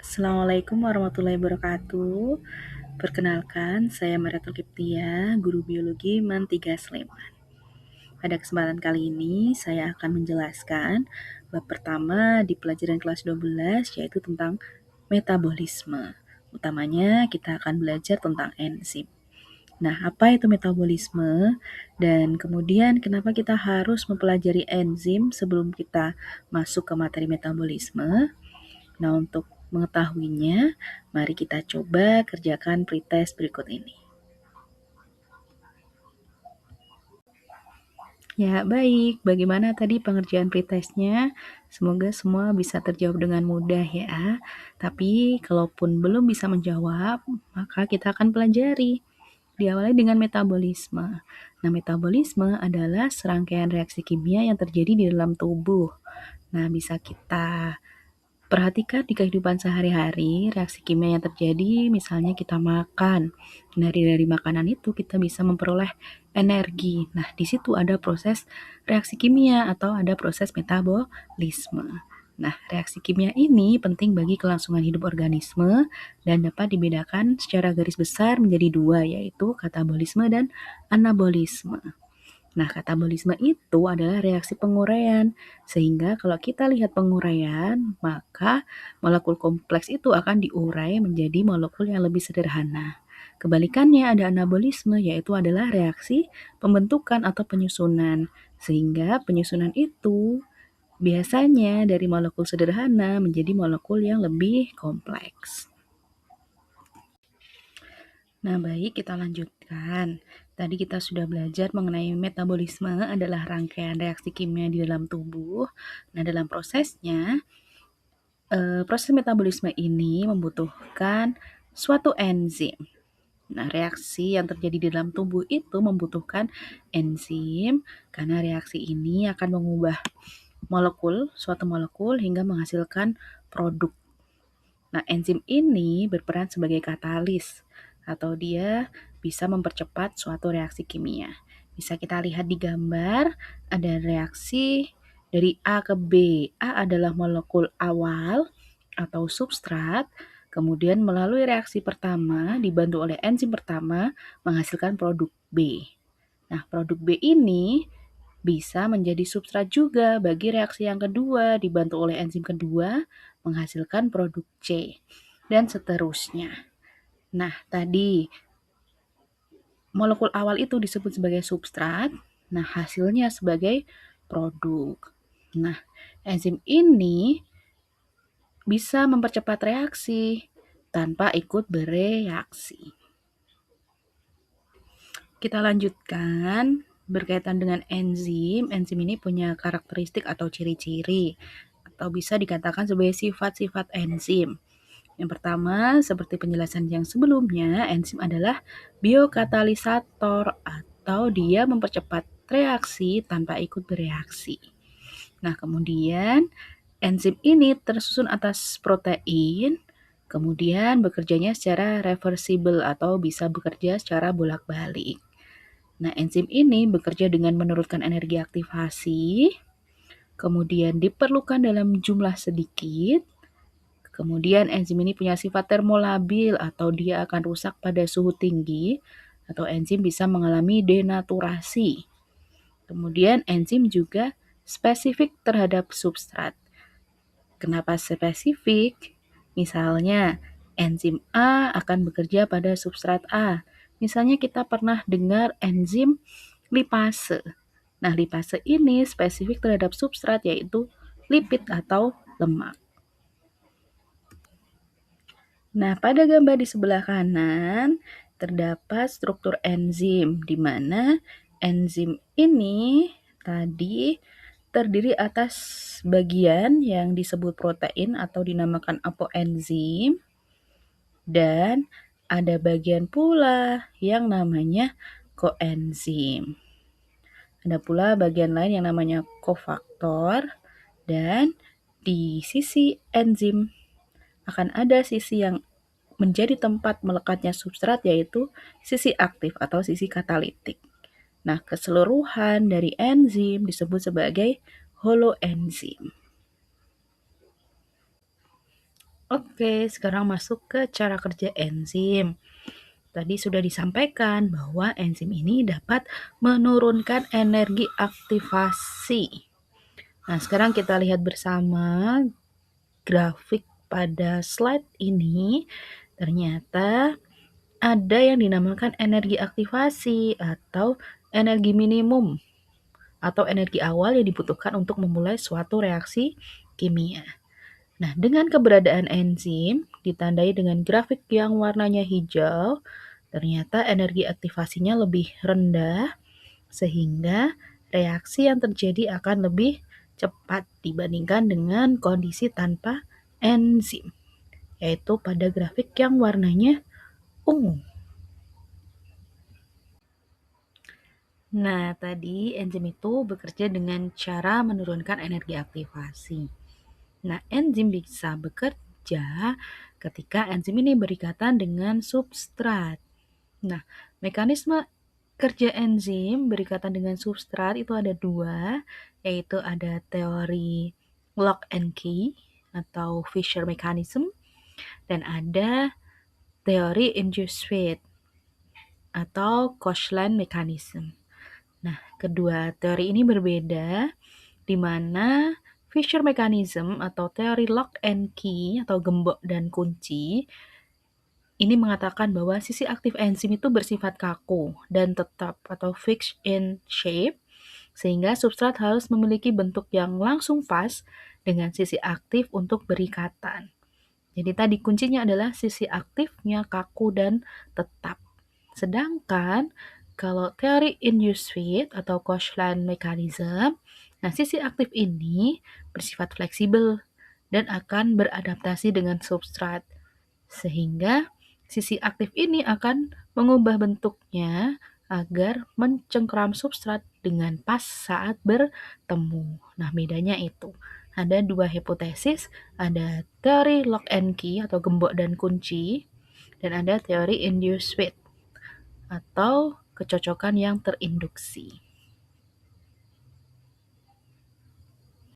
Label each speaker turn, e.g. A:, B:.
A: Assalamualaikum warahmatullahi wabarakatuh. Perkenalkan, saya Mariatul Kiptia, guru biologi MAN 3 Sleman. Pada kesempatan kali ini, saya akan menjelaskan bab pertama di pelajaran kelas 12, yaitu tentang metabolisme. Utamanya, kita akan belajar tentang enzim. Nah, apa itu metabolisme? Dan kemudian, kenapa kita harus mempelajari enzim sebelum kita masuk ke materi metabolisme? Nah, untuk mengetahuinya, mari kita coba kerjakan pretest berikut ini. Ya, baik. Bagaimana tadi pengerjaan pretestnya? Semoga semua bisa terjawab dengan mudah ya. Tapi, kalaupun belum bisa menjawab, maka kita akan pelajari. Diawali dengan metabolisme. Nah, metabolisme adalah serangkaian reaksi kimia yang terjadi di dalam tubuh. Nah, bisa kita perhatikan di kehidupan sehari-hari, reaksi kimia yang terjadi, misalnya kita makan. Dari makanan itu kita bisa memperoleh energi. Nah, di situ ada proses reaksi kimia atau ada proses metabolisme. Nah, reaksi kimia ini penting bagi kelangsungan hidup organisme dan dapat dibedakan secara garis besar menjadi dua, yaitu katabolisme dan anabolisme. Nah, katabolisme itu adalah reaksi penguraian. Sehingga kalau kita lihat penguraian, maka molekul kompleks itu akan diurai menjadi molekul yang lebih sederhana. Kebalikannya ada anabolisme, yaitu adalah reaksi pembentukan atau penyusunan. Sehingga penyusunan itu biasanya dari molekul sederhana menjadi molekul yang lebih kompleks. Nah, baik, kita lanjutkan. Tadi kita sudah belajar mengenai metabolisme adalah rangkaian reaksi kimia di dalam tubuh. Nah, dalam prosesnya, proses metabolisme ini membutuhkan suatu enzim. Nah, reaksi yang terjadi di dalam tubuh itu membutuhkan enzim karena reaksi ini akan mengubah suatu molekul hingga menghasilkan produk. Nah, enzim ini berperan sebagai katalis atau dia bisa mempercepat suatu reaksi kimia. Bisa kita lihat di gambar, ada reaksi dari A ke B. A adalah molekul awal atau substrat, kemudian melalui reaksi pertama dibantu oleh enzim pertama menghasilkan produk B. Nah, produk B ini bisa menjadi substrat juga bagi reaksi yang kedua dibantu oleh enzim kedua menghasilkan produk C dan seterusnya. Nah, tadi molekul awal itu disebut sebagai substrat, nah hasilnya sebagai produk. Nah, enzim ini bisa mempercepat reaksi tanpa ikut bereaksi. Kita lanjutkan berkaitan dengan enzim. Enzim ini punya karakteristik atau ciri-ciri atau bisa dikatakan sebagai sifat-sifat enzim. Yang pertama, seperti penjelasan yang sebelumnya, enzim adalah biokatalisator atau dia mempercepat reaksi tanpa ikut bereaksi. Nah, kemudian enzim ini tersusun atas protein, kemudian bekerjanya secara reversibel atau bisa bekerja secara bolak-balik. Nah, enzim ini bekerja dengan menurunkan energi aktivasi, kemudian diperlukan dalam jumlah sedikit. Kemudian enzim ini punya sifat termolabil atau dia akan rusak pada suhu tinggi atau enzim bisa mengalami denaturasi. Kemudian enzim juga spesifik terhadap substrat. Kenapa spesifik? Misalnya enzim A akan bekerja pada substrat A. Misalnya kita pernah dengar enzim lipase. Nah, lipase ini spesifik terhadap substrat yaitu lipid atau lemak. Nah, pada gambar di sebelah kanan terdapat struktur enzim, di mana enzim ini tadi terdiri atas bagian yang disebut protein atau dinamakan apoenzim, dan ada bagian pula yang namanya koenzim. Ada pula bagian lain yang namanya kofaktor, dan di sisi enzim akan ada sisi yang menjadi tempat melekatnya substrat, yaitu sisi aktif atau sisi katalitik. Nah, keseluruhan dari enzim disebut sebagai holoenzim. Oke, sekarang masuk ke cara kerja enzim. Tadi sudah disampaikan bahwa enzim ini dapat menurunkan energi aktivasi. Nah, sekarang kita lihat bersama grafik pada slide ini. Ternyata ada yang dinamakan energi aktivasi atau energi minimum atau energi awal yang dibutuhkan untuk memulai suatu reaksi kimia. Nah, dengan keberadaan enzim ditandai dengan grafik yang warnanya hijau, ternyata energi aktivasinya lebih rendah sehingga reaksi yang terjadi akan lebih cepat dibandingkan dengan kondisi tanpa enzim, yaitu pada grafik yang warnanya ungu. Nah, tadi enzim itu bekerja dengan cara menurunkan energi aktivasi. Nah, enzim bisa bekerja ketika enzim ini berikatan dengan substrat. Nah, mekanisme kerja enzim berikatan dengan substrat itu ada dua, yaitu ada teori lock and key atau Fischer mechanism, dan ada teori induced fate atau Koshland mechanism. Nah, kedua teori ini berbeda, di mana Fischer mechanism atau teori lock and key atau gembok dan kunci ini mengatakan bahwa sisi aktif enzim itu bersifat kaku dan tetap atau fixed in shape, sehingga substrat harus memiliki bentuk yang langsung pas dengan sisi aktif untuk berikatan. Jadi tadi kuncinya adalah sisi aktifnya kaku dan tetap. Sedangkan kalau teori induced fit atau Koshland mechanism, nah sisi aktif ini bersifat fleksibel dan akan beradaptasi dengan substrat. Sehingga sisi aktif ini akan mengubah bentuknya agar mencengkeram substrat dengan pas saat bertemu. Nah, bedanya itu. Ada dua hipotesis, ada teori lock and key atau gembok dan kunci, dan ada teori induced fit atau kecocokan yang terinduksi.